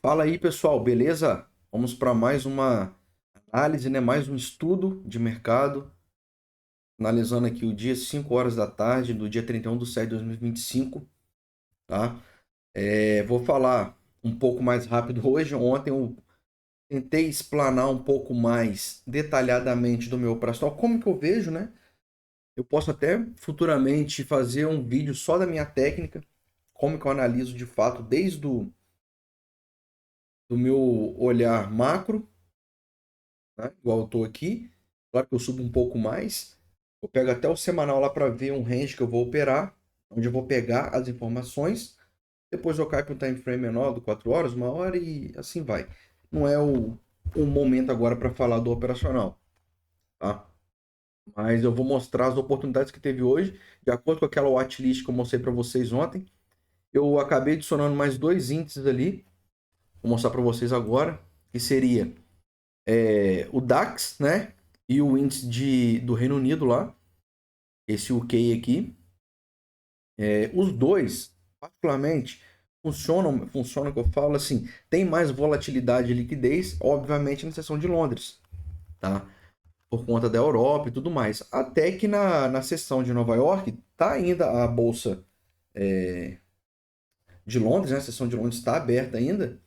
Fala aí, pessoal, beleza? Vamos para mais uma análise, né? Mais um estudo de mercado, analisando aqui o dia 5 horas da tarde, do dia 31/7/2025, tá? Vou falar um pouco mais rápido hoje. Ontem eu tentei explanar um pouco mais detalhadamente do meu operacional, como que eu vejo, né? Eu posso até futuramente fazer um vídeo só da minha técnica, como que eu analiso de fato desde do meu olhar macro, né? Igual eu estou aqui. Claro que eu subo um pouco mais. Eu pego até o semanal lá para ver um range que eu vou operar, onde eu vou pegar as informações. Depois eu caio para um time frame menor, do 4 horas, 1 hora e assim vai. Não é o momento agora para falar do operacional, tá? Mas eu vou mostrar as oportunidades que teve hoje, de acordo com aquela watchlist que eu mostrei para vocês ontem. Eu acabei adicionando mais dois índices ali, vou mostrar para vocês agora, que seria o DAX, né? E o índice do Reino Unido lá, esse UK aqui. Os dois, particularmente, funcionam que eu falo assim, tem mais volatilidade e liquidez, obviamente, na seção de Londres, tá? Por conta da Europa e tudo mais. Até que na seção de Nova York, tá ainda a Bolsa de Londres, né? A seção de Londres está aberta ainda.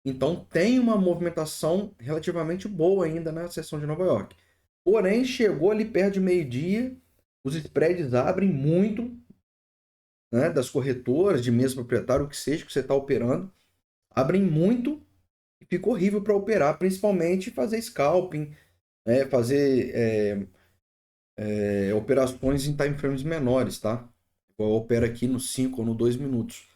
Então tem uma movimentação relativamente boa ainda na seção de Nova York. Porém, chegou ali perto de meio-dia, os spreads abrem muito, né, das corretoras, de mesmo proprietário, o que seja que você está operando, abrem muito e fica horrível para operar, principalmente fazer scalping, né, fazer operações em time frames menores, tá? Eu opero aqui no 5 ou no 2 minutos.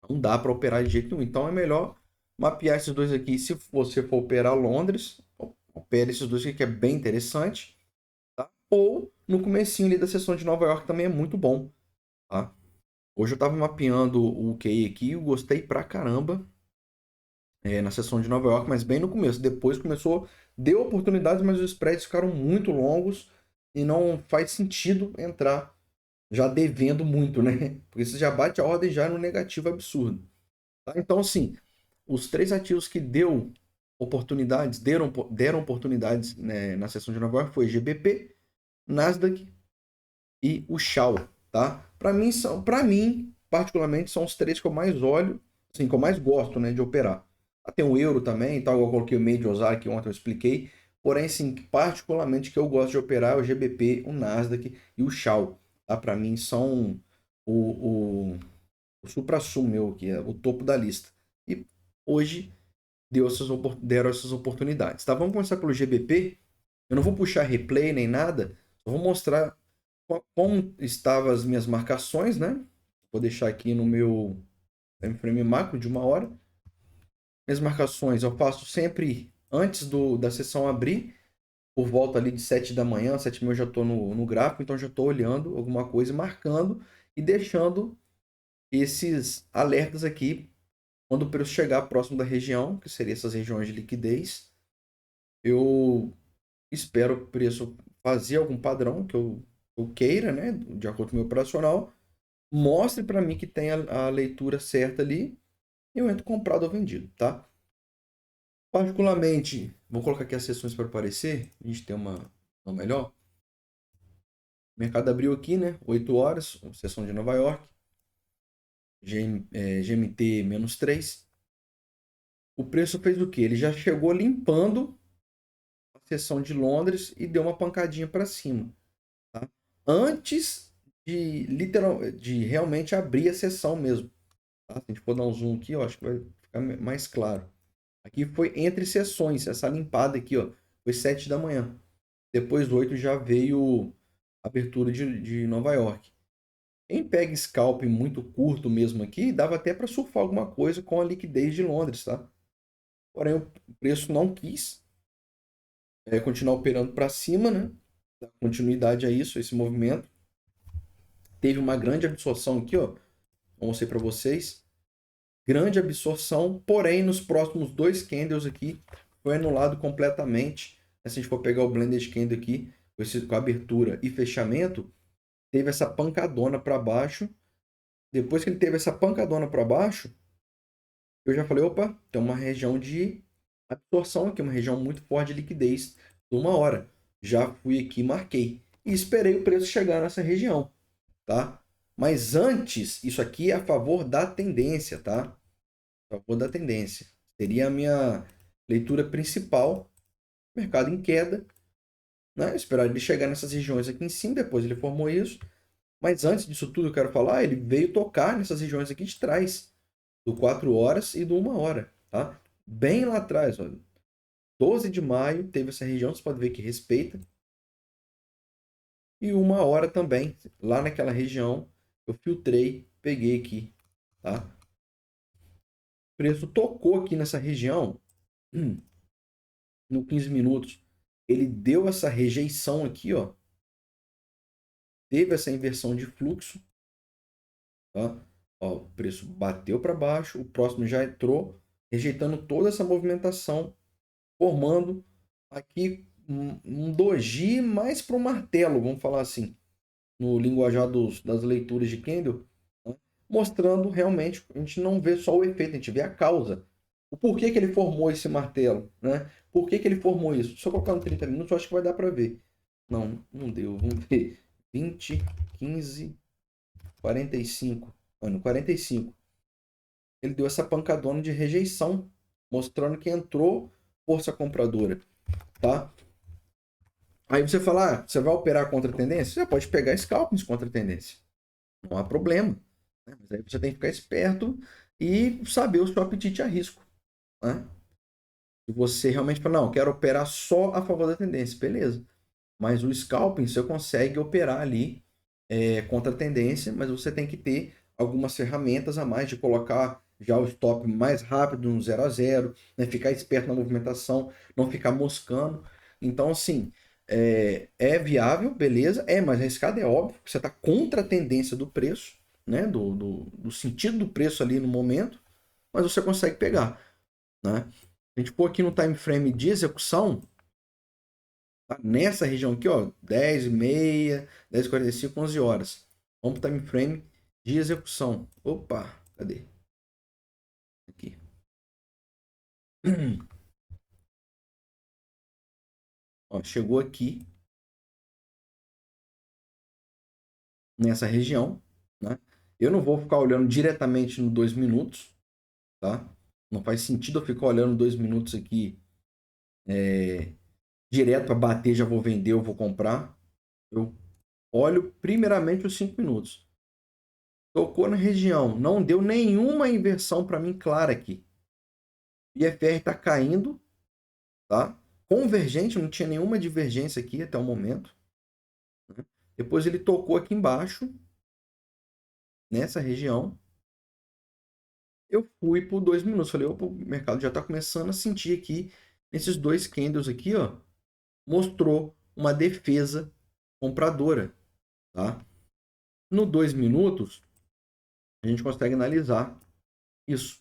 Não dá para operar de jeito nenhum. Então é melhor mapear esses dois aqui. Se você for operar Londres, opere esses dois aqui que é bem interessante, tá? Ou no comecinho ali da sessão de Nova York também é muito bom, tá? Hoje eu estava mapeando o QI aqui, eu gostei pra caramba na sessão de Nova York, mas bem no começo. Depois começou, deu oportunidades, mas os spreads ficaram muito longos e não faz sentido entrar já devendo muito, né? Porque você já bate a ordem já no negativo absurdo. Tá? Então, assim, os três ativos que deram oportunidades, né, na sessão de Nova York foi GBP, Nasdaq e o Shell, tá? Para mim, particularmente, são os três que eu mais olho, assim, que eu mais gosto, né, de operar. Tem o euro também, tal, eu coloquei o Major Ozark que ontem eu expliquei. Porém, sim, particularmente que eu gosto de operar é o GBP, o Nasdaq e o Shell, tá? Para mim são o, o, o supra-sumo meu, que é o topo da lista. E hoje deram essas oportunidades, tá? Vamos começar pelo GBP. Eu não vou puxar replay nem nada, só vou mostrar como estavam as minhas marcações, né? Vou deixar aqui no meu time frame macro de 1 hora. Minhas marcações eu faço sempre antes da sessão abrir, por volta ali de 7 da manhã, 7h30 eu já estou no gráfico, então já estou olhando alguma coisa, marcando e deixando esses alertas aqui quando o preço chegar próximo da região, que seria essas regiões de liquidez. Eu espero o preço fazer algum padrão eu queira, né? De acordo com o meu operacional. Mostre para mim que tem a leitura certa ali, eu entro comprado ou vendido, tá? Particularmente, vou colocar aqui as sessões para aparecer, a gente tem uma melhor. O mercado abriu aqui, né? 8 horas, sessão de Nova York, GMT -3. O preço fez o quê? Ele já chegou limpando a sessão de Londres e deu uma pancadinha para cima, tá? Antes de realmente abrir a sessão mesmo, tá? Se a gente for dar um zoom aqui, eu acho que vai ficar mais claro. Aqui foi entre sessões, essa limpada aqui, ó, foi 7 da manhã. Depois 8 já veio a abertura de Nova York. Quem pega scalp muito curto mesmo aqui, dava até para surfar alguma coisa com a liquidez de Londres, tá? Porém, o preço não quis continuar operando para cima, né? Dar continuidade a isso, a esse movimento. Teve uma grande absorção aqui, ó. Vou mostrar para vocês. Grande absorção, porém nos próximos dois candles aqui foi anulado completamente. Se a gente for pegar o blended candle aqui, com abertura e fechamento, teve essa pancadona para baixo. Depois que ele teve essa pancadona para baixo, eu já falei, opa, tem uma região de absorção aqui, uma região muito forte de liquidez de 1 hora. Já fui aqui, marquei e esperei o preço chegar nessa região, tá? Mas antes, isso aqui é a favor da tendência, tá? A favor da tendência. Seria a minha leitura principal. Mercado em queda, né? Esperar ele chegar nessas regiões aqui em cima, depois ele formou isso. Mas antes disso tudo, eu quero falar, ele veio tocar nessas regiões aqui de trás, do 4 horas e do 1 hora, tá? Bem lá atrás, olha. 12 de maio teve essa região, você pode ver que respeita. E 1 hora também, lá naquela região, eu filtrei, peguei aqui, tá? O preço tocou aqui nessa região, no 15 minutos. Ele deu essa rejeição aqui, ó. Teve essa inversão de fluxo, tá? Ó, o preço bateu para baixo, o próximo já entrou, rejeitando toda essa movimentação, formando aqui um doji mais para o martelo, vamos falar assim, no linguajar das leituras de Kendall, né? Mostrando realmente, a gente não vê só o efeito, a gente vê a causa. O porquê que ele formou esse martelo, né? Por que ele formou isso? Se eu colocar no 30 minutos, eu acho que vai dar para ver. Não, não deu. Vamos ver. 20, 15, 45. Mano, 45. Ele deu essa pancadona de rejeição, mostrando que entrou força compradora, tá? Aí você fala, ah, você vai operar contra a tendência? Você pode pegar scalpings contra a tendência. Não há problema, né? Mas aí você tem que ficar esperto e saber o seu apetite a risco, né? Se você realmente fala, não, quero operar só a favor da tendência, beleza. Mas o scalping você consegue operar ali contra a tendência, mas você tem que ter algumas ferramentas a mais de colocar já o stop mais rápido no 0 a 0, né? Ficar esperto na movimentação, não ficar moscando. Então, assim, é viável, beleza, mais arriscado, é óbvio, que você está contra a tendência do preço, né? Do sentido do preço ali no momento, mas você consegue pegar, né? A gente for aqui no time frame de execução, tá? Nessa região aqui, ó, 10h30, 10h45, 11 horas. Vamos para o time frame de execução. Opa, cadê? Aqui. Ó, chegou aqui nessa região, né? Eu não vou ficar olhando diretamente no 2 minutos, tá? Não faz sentido eu ficar olhando 2 minutos aqui direto para bater, já vou vender, eu vou comprar. Eu olho primeiramente os 5 minutos. Tocou na região, não deu nenhuma inversão para mim clara aqui. IFR está caindo, tá? Convergente, não tinha nenhuma divergência aqui até o momento, né? Depois ele tocou aqui embaixo, nessa região. Eu fui por 2 minutos. Falei, opa, o mercado já está começando a sentir aqui, nesses 2 candles aqui, ó, mostrou uma defesa compradora, tá? No 2 minutos, a gente consegue analisar isso.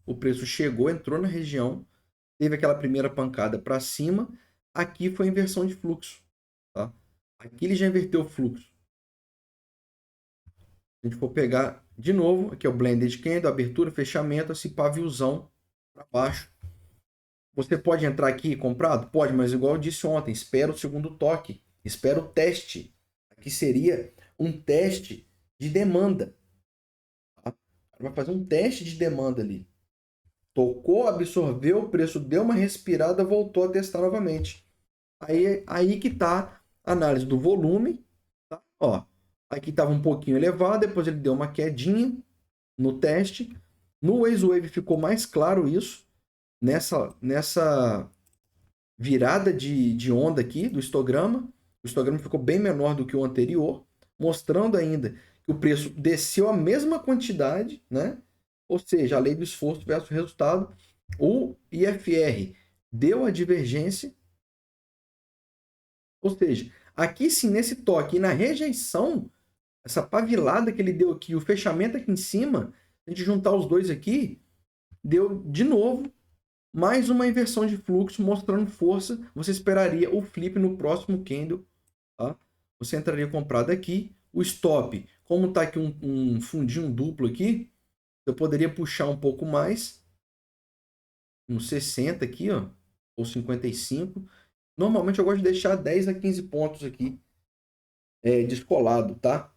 O preço chegou, entrou na região, teve aquela primeira pancada para cima. Aqui foi inversão de fluxo, tá? Aqui ele já inverteu o fluxo. Se a gente for pegar de novo, aqui é o blended candle, abertura, fechamento, esse paviozão para baixo. Você pode entrar aqui comprado? Pode, mas igual eu disse ontem, espera o segundo toque, espera o teste. Aqui seria um teste de demanda, tá? Vai fazer um teste de demanda ali. Tocou, absorveu, o preço deu uma respirada, voltou a testar novamente. Aí que está a análise do volume, tá? Ó, aqui estava um pouquinho elevado, depois ele deu uma quedinha no teste. No Waze ficou mais claro isso, nessa virada de onda aqui do histograma. O histograma ficou bem menor do que o anterior, mostrando ainda que o preço desceu a mesma quantidade, né? Ou seja, a lei do esforço versus resultado. O IFR deu a divergência, ou seja, aqui sim, nesse toque e na rejeição, essa pavilada que ele deu aqui, o fechamento aqui em cima, a gente juntar os dois aqui, deu de novo mais uma inversão de fluxo mostrando força. Você esperaria o flip no próximo candle, tá? Você entraria comprado aqui. O stop, como está aqui um fundinho duplo aqui, Você poderia puxar um pouco mais, uns 60 aqui, ó, ou 55. Normalmente eu gosto de deixar 10 a 15 pontos aqui descolado, tá?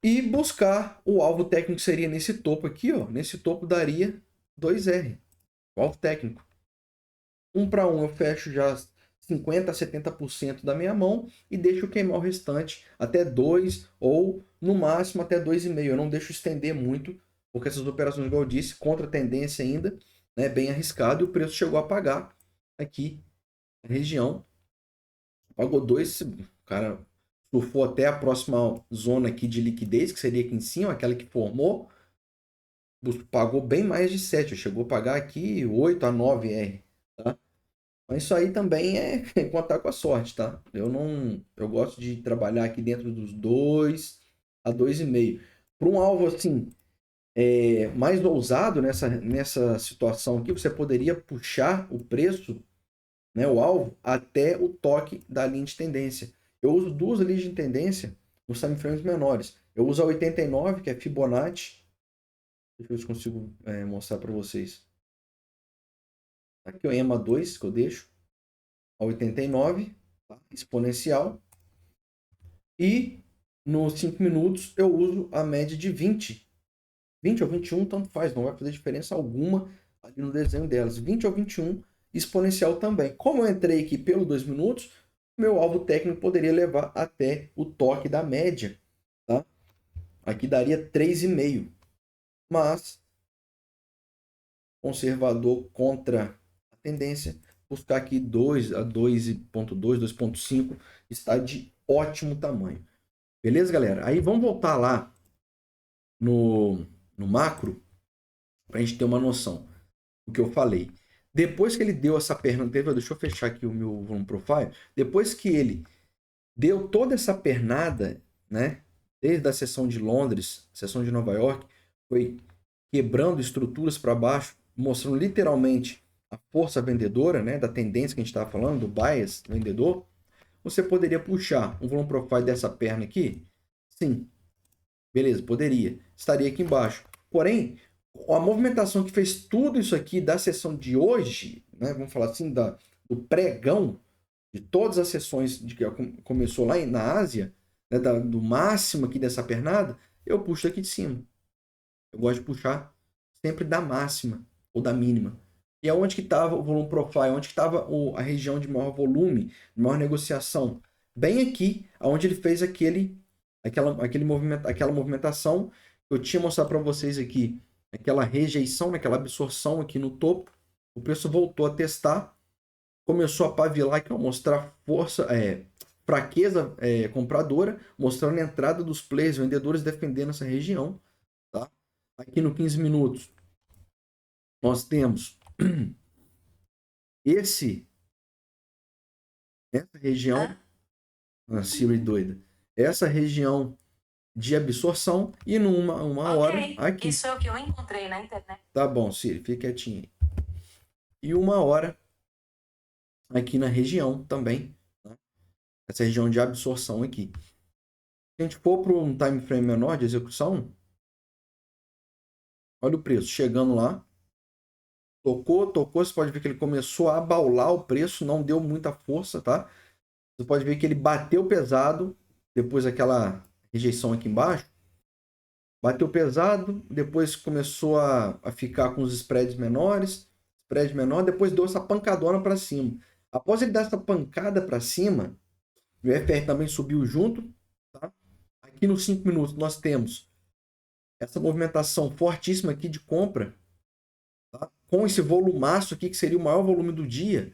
E buscar o alvo técnico seria nesse topo aqui, ó. Nesse topo daria 2R, o alvo técnico. 1 para 1 eu fecho já 50 a 70% da minha mão e deixo queimar o restante até 2 ou no máximo até 2,5. Eu não deixo estender muito, porque essas operações, igual eu disse, contra a tendência ainda, né, bem arriscado, e o preço chegou a pagar aqui na região. Pagou 2, cara, surfou até a próxima zona aqui de liquidez, que seria aqui em cima, aquela que formou, pagou bem mais de 7, chegou a pagar aqui 8 a 9R, tá? Mas isso aí também é contar com a sorte, tá? Eu gosto de trabalhar aqui dentro dos 2 a 2,5. Para um alvo assim, mais ousado nessa situação aqui, você poderia puxar o preço, né, o alvo, até o toque da linha de tendência. Eu uso duas linhas de tendência nos timeframes menores. Eu uso a 89, que é Fibonacci. Deixa eu ver se consigo mostrar para vocês. Aqui é o EMA 2 que eu deixo. A 89, tá? Exponencial. E nos 5 minutos eu uso a média de 20. 20 ou 21, tanto faz, não vai fazer diferença alguma ali no desenho delas. 20 ou 21, exponencial também. Como eu entrei aqui pelo 2 minutos, meu alvo técnico poderia levar até o toque da média, tá? Aqui daria 3,5. Mas conservador contra a tendência, buscar aqui 2 a 2,2, 2,5 está de ótimo tamanho. Beleza, galera? Aí vamos voltar lá no macro para a gente ter uma noção do que eu falei. Depois que ele deu essa pernada, deixa eu fechar aqui o meu volume profile. Depois que ele deu toda essa pernada, né? Desde a sessão de Londres, sessão de Nova York, foi quebrando estruturas para baixo, mostrando literalmente a força vendedora, né? Da tendência que a gente estava falando, do bias vendedor. Você poderia puxar um volume profile dessa perna aqui? Sim. Beleza, poderia. Estaria aqui embaixo. Porém, a movimentação que fez tudo isso aqui da sessão de hoje, né, vamos falar assim, do pregão, de todas as sessões de que começou lá na Ásia, né, do máximo aqui dessa pernada, eu puxo aqui de cima. Eu gosto de puxar sempre da máxima ou da mínima. E aonde que estava o volume profile? Onde que estava a região de maior volume, de maior negociação? Bem aqui, aonde ele fez aquela movimentação que eu tinha mostrado para vocês aqui, aquela rejeição, aquela absorção aqui no topo. O preço voltou a testar, começou a pavilar aqui, mostrar força, fraqueza compradora, mostrando a entrada dos players, vendedores defendendo essa região. Tá? Aqui no 15 minutos, nós temos essa região, a Siri doida, essa região de absorção e numa hora aqui. Isso é o que eu encontrei na internet. Tá bom, Siri, fica quietinho aí. E uma hora aqui na região também, né? Essa região de absorção aqui. Se a gente for para um time frame menor de execução, olha o preço chegando lá. Tocou, você pode ver que ele começou a abaular o preço, não deu muita força, tá? Você pode ver que ele bateu pesado, depois daquela rejeição aqui embaixo. Bateu pesado, depois começou a ficar com os spreads menores, spread menor, depois deu essa pancadona para cima. Após ele dar essa pancada para cima, o FR também subiu junto, tá? Aqui nos 5 minutos nós temos essa movimentação fortíssima aqui de compra, tá? Com esse volumaço aqui, que seria o maior volume do dia.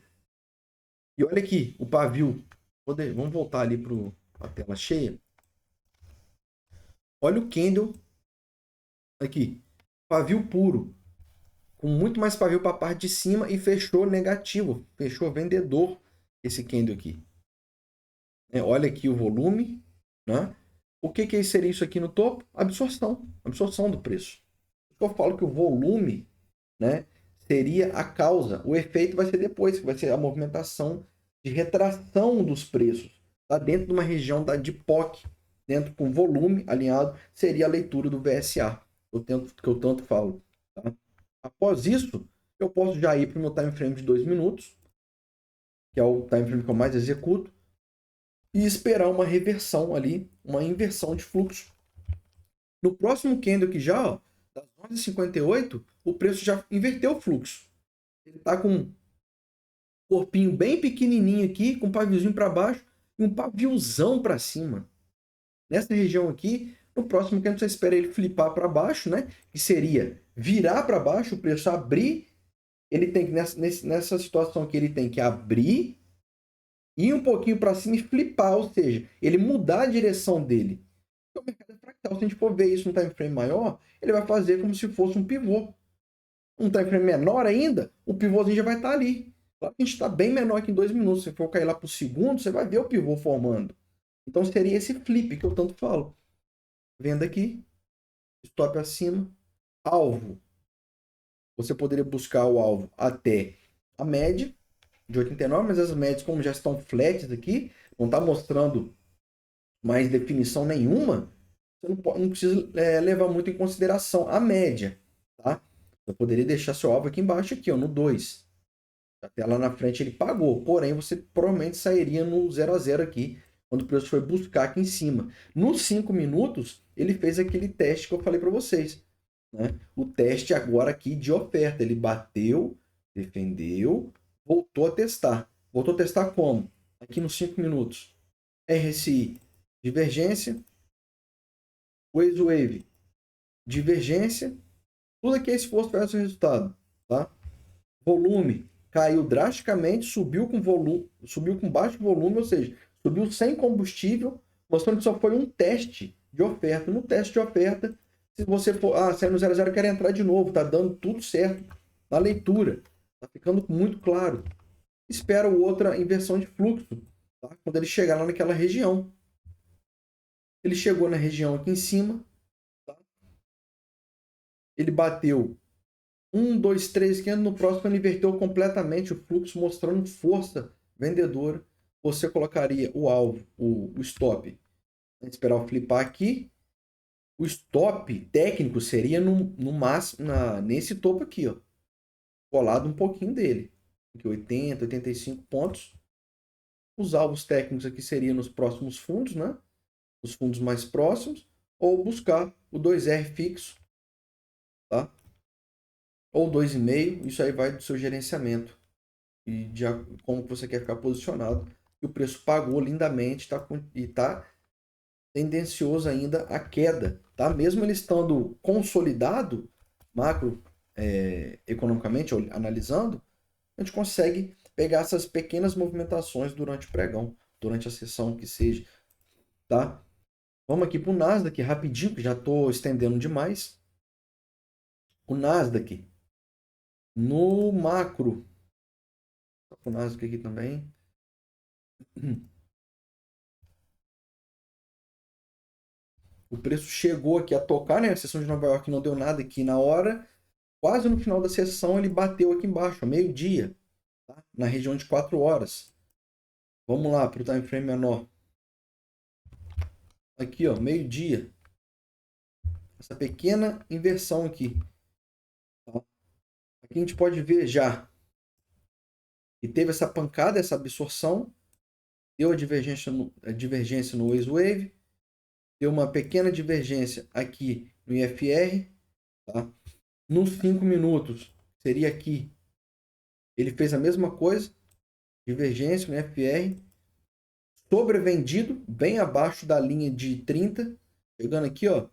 E olha aqui, o pavio. Vamos voltar ali para a tela cheia. Olha o candle aqui. Pavio puro. Com muito mais pavio para a parte de cima e fechou negativo. Fechou vendedor esse candle aqui. Olha aqui o volume, né? O que seria isso aqui no topo? Absorção do preço. Eu falo que o volume, né, seria a causa. O efeito vai ser depois, que vai ser a movimentação de retração dos preços. Tá dentro de uma região de POC, dentro com volume alinhado, seria a leitura do VSA. que eu tanto falo. Tá? Após isso, eu posso já ir para o meu time frame de 2 minutos, que é o time frame que eu mais executo, e esperar uma reversão ali, uma inversão de fluxo. No próximo candle aqui já, ó, das 11h58, o preço já inverteu o fluxo. Ele está com um corpinho bem pequenininho aqui, com um paviozinho para baixo e um paviozão para cima. Nessa região aqui, no próximo candle você espera ele flipar para baixo, né? Que seria virar para baixo, o preço abrir. Ele tem que, nessa situação aqui, ele tem que abrir, ir um pouquinho para cima e flipar, ou seja, ele mudar a direção dele. O mercado é fractal. Se a gente for ver isso num time frame maior, ele vai fazer como se fosse um pivô. Um time frame menor ainda, o pivôzinho já vai estar ali. Claro que a gente está bem menor que em 2 minutos. Se for cair lá para o segundo, você vai ver o pivô formando. Então seria esse flip que eu tanto falo. Venda aqui, stop acima, alvo. Você poderia buscar o alvo até a média de 89, mas as médias, como já estão flats aqui, não está mostrando mais definição nenhuma, você não precisa levar muito em consideração a média. Tá? Eu poderia deixar seu alvo aqui embaixo, aqui, ó, no 2. Até lá na frente ele pagou, porém você provavelmente sairia no 0 a 0 aqui, quando o preço foi buscar aqui em cima. Nos 5 minutos, ele fez aquele teste que eu falei para vocês. Né? O teste agora aqui de oferta. Ele bateu, defendeu, voltou a testar. Voltou a testar como? Aqui nos 5 minutos. RSI, divergência. Waze Wave, divergência. Tudo aqui é esforço versus resultado. Tá? Volume caiu drasticamente, subiu com baixo volume, ou seja, subiu sem combustível, mostrando que só foi um teste de oferta. No teste de oferta, se você for, saiu no 0 a 0, quer entrar de novo, tá dando tudo certo na leitura, tá ficando muito claro. Espera outra inversão de fluxo, tá? Quando ele chegar lá naquela região. Ele chegou na região aqui em cima, tá? Ele bateu 1, 2, 3, 500, no próximo ele inverteu completamente o fluxo, mostrando força vendedora. Você colocaria o alvo, o stop, esperar o flipar aqui. O stop técnico seria no máximo, nesse topo aqui, ó, colado um pouquinho dele, aqui 80, 85 pontos. Os alvos técnicos aqui seriam nos próximos fundos, né? Os fundos mais próximos, ou buscar o 2R fixo, tá? Ou 2,5, isso aí vai do seu gerenciamento e de como você quer ficar posicionado. E o preço pagou lindamente, e está tendencioso ainda a queda, tá? Mesmo ele estando consolidado, macro economicamente, analisando, a gente consegue pegar essas pequenas movimentações durante o pregão, durante a sessão que seja, tá? Vamos aqui para o Nasdaq rapidinho, que já estou estendendo demais. O Nasdaq no macro, o Nasdaq aqui também. O preço chegou aqui a tocar, né? A sessão de Nova York não deu nada aqui na hora. Quase no final da sessão ele bateu aqui embaixo, meio-dia, tá? Na região de 4 horas. Vamos lá para o time frame menor. Aqui, ó, meio-dia. Essa pequena inversão aqui. Tá? Aqui a gente pode ver já que teve essa pancada, essa absorção. Deu a divergência no Waze Wave. Deu uma pequena divergência aqui no IFR. Tá? Nos 5 minutos, seria aqui. Ele fez a mesma coisa. Divergência no IFR. Sobrevendido, bem abaixo da linha de 30. Chegando aqui, ó.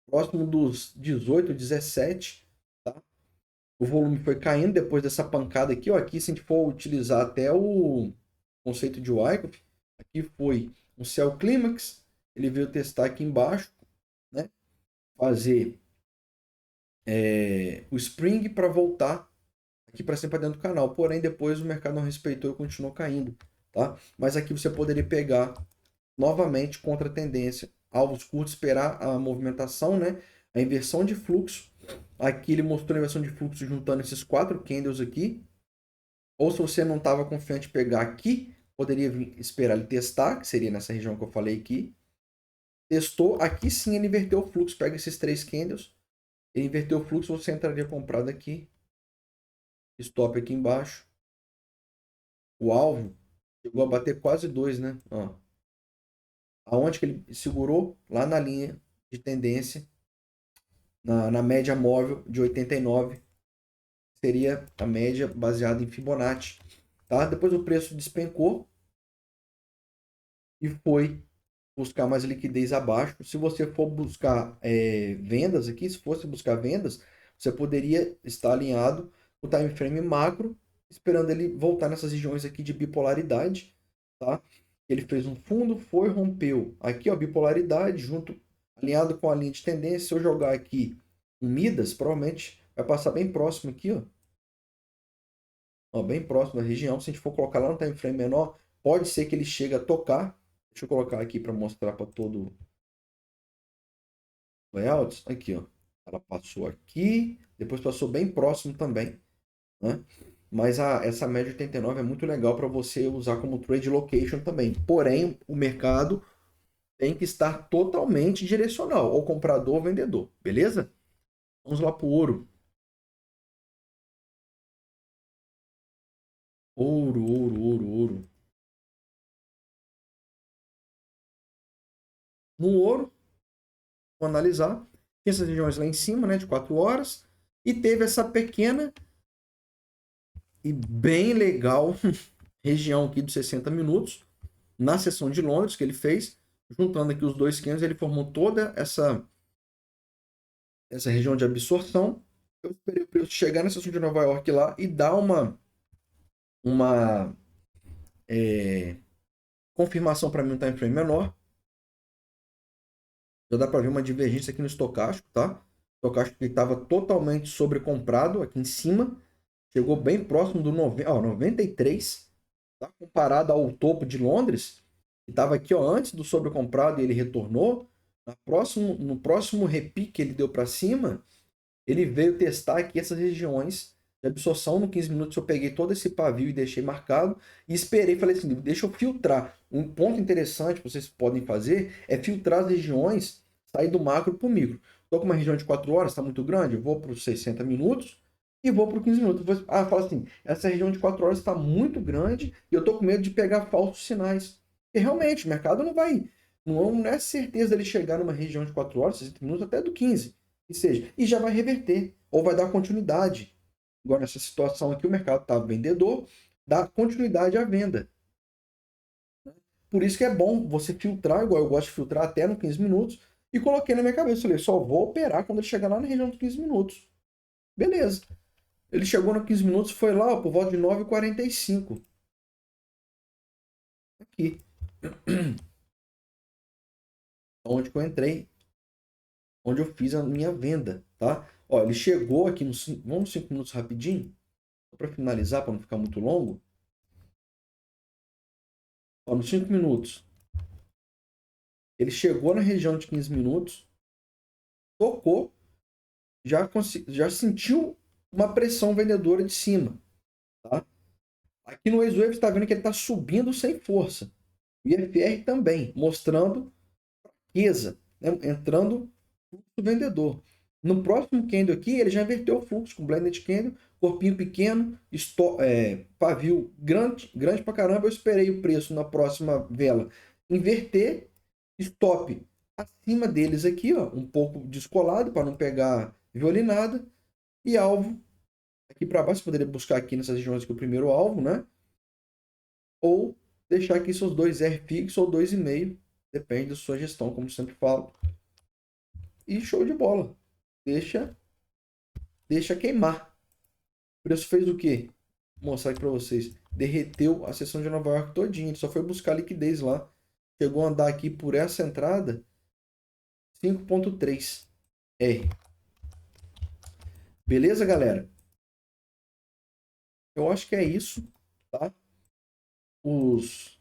Próximo dos 18, 17. Tá? O volume foi caindo depois dessa pancada aqui. Ó. Aqui, se a gente for utilizar até o conceito de Wyckoff, aqui foi um sell clímax. Ele veio testar aqui embaixo, né? Fazer o spring para voltar aqui para cima, para dentro do canal. Porém, depois o mercado não respeitou e continuou caindo. Tá? Mas aqui você poderia pegar novamente contra a tendência. Alvos curtos, esperar a movimentação, né? A inversão de fluxo. Aqui ele mostrou a inversão de fluxo juntando esses 4 candles aqui. Ou se você não estava confiante pegar aqui, poderia esperar ele testar, que seria nessa região que eu falei aqui. Testou, aqui sim ele inverteu o fluxo, pega esses 3 candles, Ele inverteu o fluxo, você entraria comprado aqui, stop aqui embaixo. O alvo chegou a bater quase 2, né? Ó, aonde que ele segurou? Lá na linha de tendência, na média móvel de 89, seria a média baseada em Fibonacci. Tá? Depois o preço despencou e foi buscar mais liquidez abaixo. Se você for buscar vendas aqui, se fosse buscar vendas, você poderia estar alinhado com o time frame macro, esperando ele voltar nessas regiões aqui de bipolaridade, tá? Ele fez um fundo, foi, rompeu. Aqui, ó, bipolaridade, junto, alinhado com a linha de tendência. Se eu jogar aqui um Midas, provavelmente vai passar bem próximo aqui, ó. Ó, bem próximo da região. Se a gente for colocar lá no time frame menor, pode ser que ele chegue a tocar. Deixa eu colocar aqui para mostrar para todo layouts. Aqui, ó. Ela passou aqui, depois passou bem próximo também, né? Mas essa média 89 é muito legal para você usar como trade location também. Porém, o mercado tem que estar totalmente direcional, ou comprador ou vendedor, beleza? Vamos lá para o ouro. Ouro, ouro, ouro, ouro. No ouro, vou analisar. Tem essas regiões lá em cima, né, de 4 horas. E teve essa pequena e bem legal região aqui dos 60 minutos, na sessão de Londres que ele fez, juntando aqui os dois candles, ele formou toda essa região de absorção. Eu esperei o preço chegar na sessão de Nova York lá e dar uma confirmação para mim no time frame menor. Já dá para ver uma divergência aqui no estocástico, tá? O estocástico que estava totalmente sobrecomprado aqui em cima, chegou bem próximo do 93, tá? Comparado ao topo de Londres, que estava aqui ó, antes do sobrecomprado e ele retornou. No próximo repique que ele deu para cima, ele veio testar aqui essas regiões de absorção. No 15 minutos eu peguei todo esse pavio e deixei marcado e esperei, falei assim, deixa eu filtrar. Um ponto interessante que vocês podem fazer é filtrar as regiões, sair do macro para o micro. Estou com uma região de 4 horas, está muito grande, eu vou para os 60 minutos e vou para os 15 minutos. Fala assim, essa região de 4 horas está muito grande e eu estou com medo de pegar falsos sinais. E realmente, o mercado não é certeza dele chegar numa região de 4 horas, 60 minutos, até do 15 que seja, e já vai reverter, ou vai dar continuidade. Agora, nessa situação aqui, o mercado está vendedor, dá continuidade à venda. Por isso que é bom você filtrar, igual eu gosto de filtrar até no 15 minutos, e coloquei na minha cabeça, falei, só vou operar quando ele chegar lá na região dos 15 minutos. Beleza. Ele chegou no 15 minutos, foi lá ó, por volta de 9h45. Aqui. Onde que eu entrei, onde eu fiz a minha venda, tá? Ó, ele chegou aqui nos 5 minutos rapidinho, para finalizar, para não ficar muito longo. Ó, nos 5 minutos, ele chegou na região de 15 minutos, tocou, já sentiu uma pressão vendedora de cima. Tá? Aqui no X-Wave você está vendo que ele está subindo sem força. O IFR também, mostrando fraqueza, né? Entrando fluxo vendedor. No próximo candle aqui, ele já inverteu o fluxo com blended candle, corpinho pequeno, pavio grande, grande pra caramba. Eu esperei o preço na próxima vela inverter, stop acima deles aqui, ó, um pouco descolado para não pegar violinada, e alvo aqui para baixo. Você poderia buscar aqui nessas regiões aqui o primeiro alvo, né? Ou deixar aqui seus dois R fixos ou 2,5, depende da sua gestão, como sempre falo. E show de bola. Deixa queimar. O preço fez o quê? Vou mostrar aqui para vocês. Derreteu a seção de Nova York todinha. Ele só foi buscar liquidez lá. Chegou a andar aqui por essa entrada 5,3 R. Beleza, galera? Eu acho que é isso, tá? Os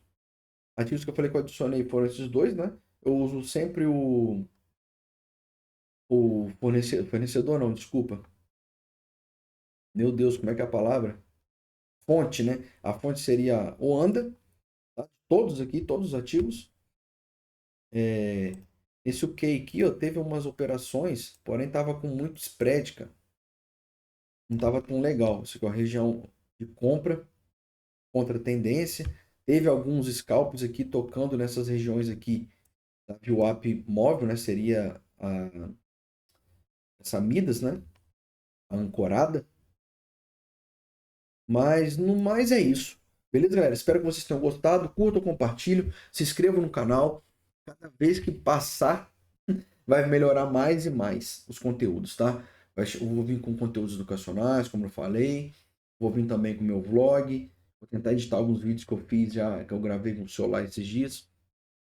ativos que eu falei que eu adicionei foram esses dois, né? Eu uso sempre o fornecedor, não, desculpa. Meu Deus, como é que é a palavra? Fonte, né? A fonte seria o ANDA, tá? Todos aqui, todos os ativos. Esse UK aqui, ó, teve umas operações, porém tava com muito spread, cara. Não tava tão legal. Isso aqui é uma região de compra contra tendência. Teve alguns scalps aqui tocando nessas regiões aqui da VWAP móvel, né? Seria essa Midas, né? A ancorada. Mas no mais é isso. Beleza, galera? Espero que vocês tenham gostado. Curtam, compartilhem, se inscrevam no canal. Cada vez que passar, vai melhorar mais e mais os conteúdos, tá? Eu vou vir com conteúdos educacionais, como eu falei. Vou vir também com o meu vlog. Vou tentar editar alguns vídeos que eu fiz já, que eu gravei com o celular esses dias,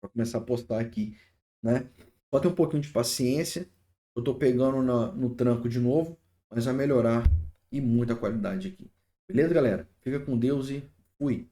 para começar a postar aqui, né? Só ter um pouquinho de paciência. Eu tô pegando no tranco de novo, mas vai melhorar e muita qualidade aqui. Beleza, galera? Fica com Deus e fui.